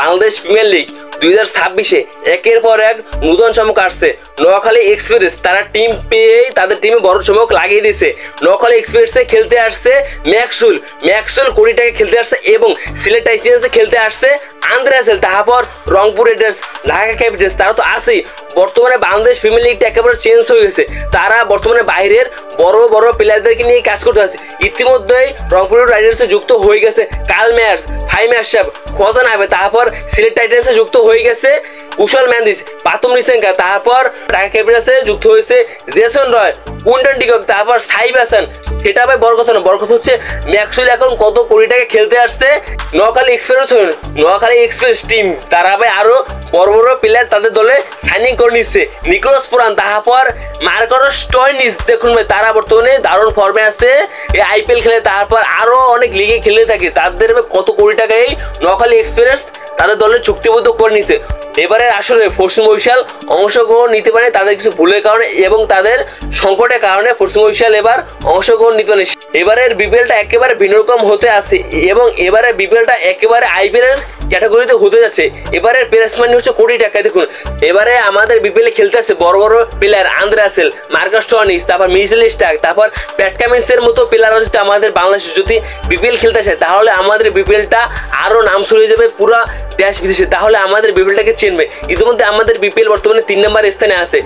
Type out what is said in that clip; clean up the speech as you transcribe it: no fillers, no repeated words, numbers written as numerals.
Bangladesh premier league 2026-এ একের পর এক নতুন চমক আসছে। নোয়াখালী এক্সপ্রেস তারা টিম পেয়েই তাদের টিমে বড় চমক লাগিয়ে দিয়েছে। নোয়াখালী এক্সপ্রেসে খেলতে আসছে ম্যাক্সুল কোটি টাকা খেলতে আসছে এবং সিলেট টাইটান্সে খেলতে আসছে আন্দ্রে রাসেল। তারপর রংপুর রাইডার্স, ঢাকা ক্যাপিটালস তারা তো আছেই। বর্তমানে বাংলাদেশ প্রিমিয়ার লিগটা একেবারে চেঞ্জ হয়ে গেছে। তারা বর্তমানে বাইরের বড় বড় প্লেয়ারদেরকে নিয়ে কাজ করতে আছে। ইতিমধ্যেই রংপুর রাইডার্সে যুক্ত হয়ে গেছে কাল মেয়ার্স, ফাহিম আশরাফ, খোয়াজান আহমেদ। তারপর সিলেট টাইটান্সে যুক্ত হয়ে গেছে কুশল মেন্দিস, পাতুম নিসেঙ্গা। তারপর ঢাকা ক্যাপিটালসে যুক্ত হয়েছে জেসন রয়, কুইন্টন ডিকক, তারপর সাইব হাসান। সেটা ভাই বড় কথা না, বড় কথা হচ্ছে ম্যাক্সুয়েল এখন কত কোটি টাকা খেলতে আসছে নোয়াখালী এক্সপ্রেস টিম। তারা ভাই আরো বড় বড় প্লেয়ার তাদের দলে সাইনিং করে নিচ্ছে। নিকোলাস পুরান, তারপর মার্কাস স্টয়নিস, দেখুন ভাই তারা বর্তমানে দারুণ ফর্মে আছে, এই আইপিএল খেলে, তারপর আরো অনেক লিগে খেলে থাকে। তাদের কত কোটি টাকা এই নোয়াখালী এক্সপ্রেস তাদের দলে চুক্তিবদ্ধ করে নিছে। এবারে আসলে পশ্চিম বরিশাল অংশগ্রহণ নিতে পারে তাদের কিছু ভুলের কারণে এবং তাদের সংকটের কারণে পশ্চিম বরিশাল এবার অংশগ্রহণ নিতে পারে। এবারের বিপিএলটা একেবারে ভিন্ন রকম হতে আসে এবং এবারে বিপিএলটা একেবারে আইপিএল এর ক্যাটাগরিতে হতে যাচ্ছে। এবারের প্রাইস মানি হচ্ছে কোটি টাকা। দেখুন এবারে আমাদের বিপিএল এ খেলতে আছে বড় বড় player Andre Russell, Marcus Stoinis, তারপর মিচেল স্টার্ক, তারপর প্যাট কামিন্সের মতো প্লেয়ার যদি আমাদের বাংলাদেশে যদি বিপিএল খেলতে আসে তাহলে আমাদের বিপিএলটা আরো নাম ছড়িয়ে যাবে পুরো দেশ বিদেশে। তাহলে আমাদের বিপিএলটাকে চিনবে। ইতিমধ্যে আমাদের বিপিএল বর্তমানে 3 নম্বর স্থানে আছে।